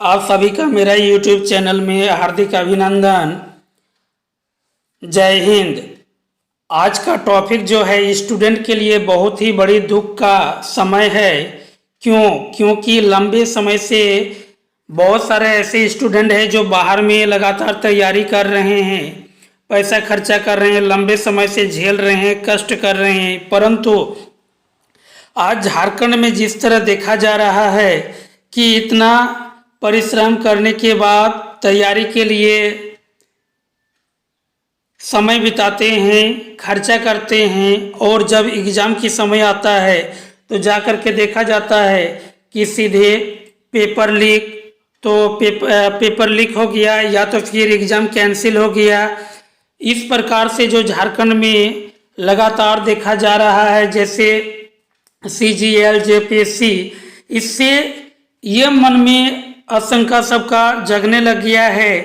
आप सभी का मेरा YouTube चैनल में हार्दिक अभिनंदन। जय हिंद। आज का टॉपिक जो है स्टूडेंट के लिए बहुत ही बड़ी दुख का समय है। क्योंकि लंबे समय से बहुत सारे ऐसे स्टूडेंट हैं जो बाहर में लगातार तैयारी कर रहे हैं, पैसा खर्चा कर रहे हैं, लंबे समय से झेल रहे हैं, कष्ट कर रहे हैं, परंतु आज झारखंड में जिस तरह देखा जा रहा है कि इतना परिश्रम करने के बाद तैयारी के लिए समय बिताते हैं, खर्चा करते हैं और जब एग्ज़ाम की समय आता है तो जा कर के देखा जाता है कि सीधे पेपर लीक, तो पेपर लीक हो गया या तो फिर एग्ज़ाम कैंसिल हो गया। इस प्रकार से जो झारखंड में लगातार देखा जा रहा है, जैसे CGL JPSC, इससे ये मन में आशंका सबका जगने लग गया है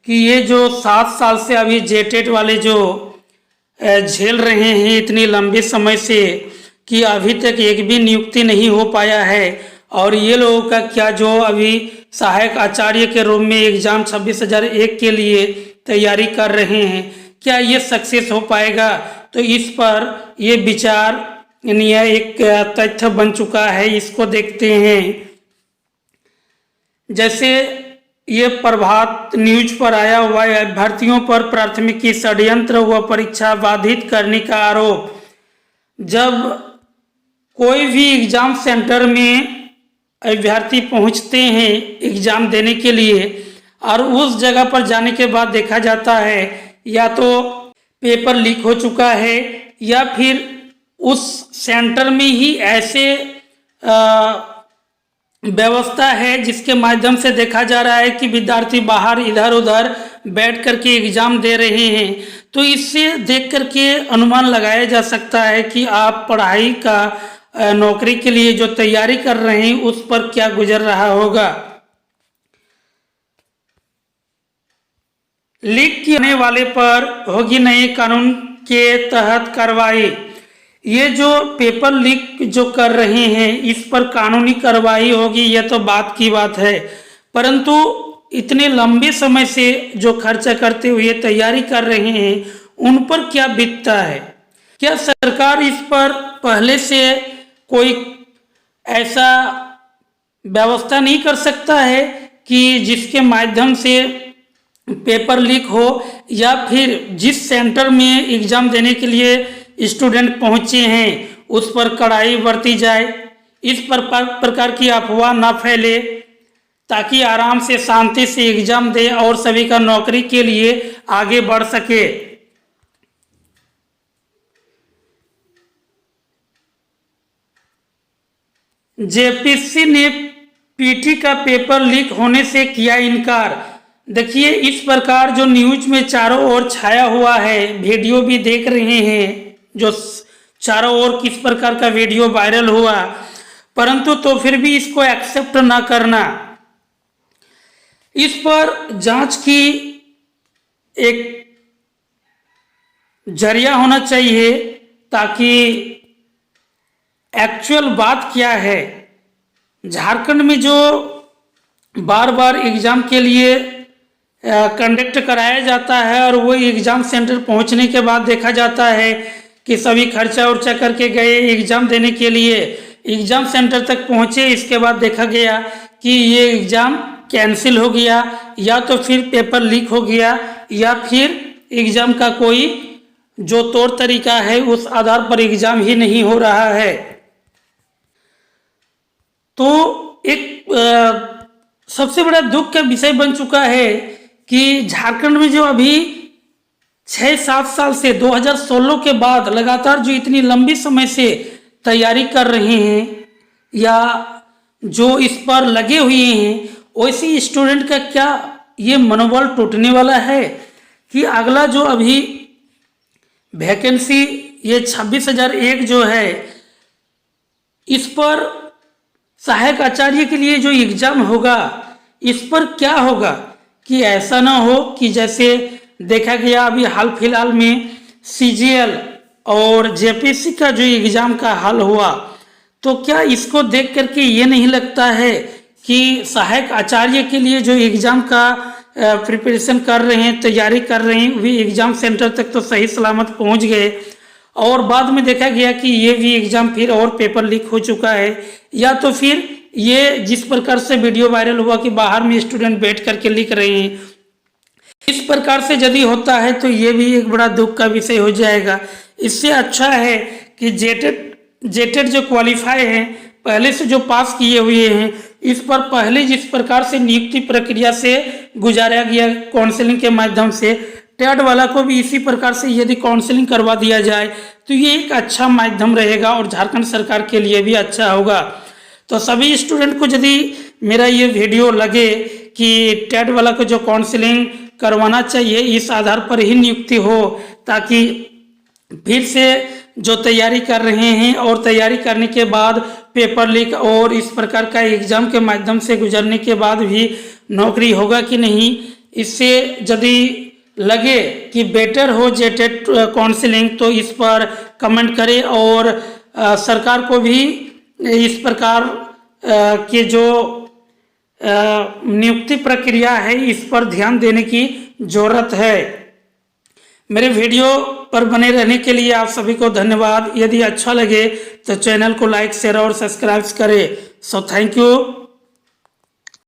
कि ये जो 7 साल से अभी जेटेट वाले जो झेल रहे हैं इतनी लंबे समय से, कि अभी तक एक भी नियुक्ति नहीं हो पाया है, और ये लोगों का क्या जो अभी सहायक आचार्य के रूप में एग्ज़ाम 26,001 के लिए तैयारी कर रहे हैं, क्या ये सक्सेस हो पाएगा? तो इस पर ये विचार यानी एक तथ्य बन चुका है। इसको देखते हैं। जैसे ये प्रभात न्यूज पर आया हुआ है, अभ्यर्थियों पर प्राथमिकी, षड्यंत्र व परीक्षा बाधित करने का आरोप। जब कोई भी एग्जाम सेंटर में अभ्यर्थी पहुंचते हैं एग्जाम देने के लिए और उस जगह पर जाने के बाद देखा जाता है या तो पेपर लीक हो चुका है या फिर उस सेंटर में ही ऐसे व्यवस्था है जिसके माध्यम से देखा जा रहा है कि विद्यार्थी बाहर इधर उधर बैठ करके एग्जाम दे रहे हैं। तो इससे देख करके अनुमान लगाया जा सकता है कि आप पढ़ाई का नौकरी के लिए जो तैयारी कर रहे हैं उस पर क्या गुजर रहा होगा। लीक करने वाले पर होगी नए कानून के तहत कार्रवाई। ये जो पेपर लीक जो कर रहे हैं इस पर कानूनी कार्रवाई होगी, यह तो बात की बात है, परंतु इतने लंबे समय से जो खर्चा करते हुए तैयारी कर रहे हैं उन पर क्या बीतता है? क्या सरकार इस पर पहले से कोई ऐसा व्यवस्था नहीं कर सकता है कि जिसके माध्यम से पेपर लीक हो, या फिर जिस सेंटर में एग्जाम देने के लिए स्टूडेंट पहुंचे हैं उस पर कड़ाई बरती जाए, इस प्रकार की अफवाह न फैले, ताकि आराम से शांति से एग्जाम दे और सभी का नौकरी के लिए आगे बढ़ सके। JPSC ने PT का पेपर लीक होने से किया इनकार। देखिए, इस प्रकार जो न्यूज में चारों ओर छाया हुआ है, वीडियो भी देख रहे हैं जो चारों ओर किस प्रकार का वीडियो वायरल हुआ, परंतु तो फिर भी इसको एक्सेप्ट ना करना, इस पर जांच की एक जरिया होना चाहिए ताकि एक्चुअल बात क्या है। झारखंड में जो बार बार एग्जाम के लिए कंडक्ट कराया जाता है और वो एग्जाम सेंटर पहुंचने के बाद देखा जाता है कि सभी खर्चा उर्चा करके गए एग्जाम देने के लिए, एग्जाम सेंटर तक पहुंचे, इसके बाद देखा गया कि ये एग्जाम कैंसिल हो गया या तो फिर पेपर लीक हो गया या फिर एग्जाम का कोई जो तौर तरीका है उस आधार पर एग्जाम ही नहीं हो रहा है। तो एक सबसे बड़ा दुख का विषय बन चुका है कि झारखंड में जो अभी 6-7 साल से 2016 के बाद लगातार जो इतनी लंबी समय से तैयारी कर रहे हैं या जो इस पर लगे हुए हैं, वैसे स्टूडेंट का क्या ये मनोबल टूटने वाला है कि अगला जो अभी वैकेंसी ये 26,001 जो है, इस पर सहायक आचार्य के लिए जो एग्जाम होगा इस पर क्या होगा कि ऐसा ना हो कि जैसे देखा गया अभी हाल फिलहाल में CGL और JPSC का जो एग्ज़ाम का हाल हुआ, तो क्या इसको देख करके ये नहीं लगता है कि सहायक आचार्य के लिए जो एग्ज़ाम का प्रिपरेशन कर रहे हैं, तैयारी कर रहे हैं, वे एग्ज़ाम सेंटर तक तो सही सलामत पहुंच गए और बाद में देखा गया कि ये भी एग्ज़ाम फिर और पेपर लीक हो चुका है। या तो फिर ये जिस प्रकार से वीडियो वायरल हुआ कि बाहर में स्टूडेंट बैठ करके लिख रहे हैं, इस प्रकार से यदि होता है तो ये भी एक बड़ा दुख का विषय हो जाएगा। इससे अच्छा है कि जेटेड जो क्वालिफाई हैं, पहले से जो पास किए हुए हैं, इस पर पहले जिस प्रकार से नियुक्ति प्रक्रिया से गुजारा गया काउंसलिंग के माध्यम से, टेट वाला को भी इसी प्रकार से यदि काउंसलिंग करवा दिया जाए तो ये एक अच्छा माध्यम रहेगा और झारखंड सरकार के लिए भी अच्छा होगा। तो सभी स्टूडेंट को यदि मेरा ये वीडियो लगे कि टेट वाला को जो काउंसलिंग करवाना चाहिए, इस आधार पर ही नियुक्ति हो, ताकि फिर से जो तैयारी कर रहे हैं और तैयारी करने के बाद पेपर लीक और इस प्रकार का एग्ज़ाम के माध्यम से गुजरने के बाद भी नौकरी होगा कि नहीं, इससे यदि लगे कि बेटर हो जेटेड काउंसलिंग तो इस पर कमेंट करें और सरकार को भी इस प्रकार के जो नियुक्ति प्रक्रिया है इस पर ध्यान देने की ज़रूरत है। मेरे वीडियो पर बने रहने के लिए आप सभी को धन्यवाद। यदि अच्छा लगे तो चैनल को लाइक, शेयर और सब्सक्राइब करें। So thank you.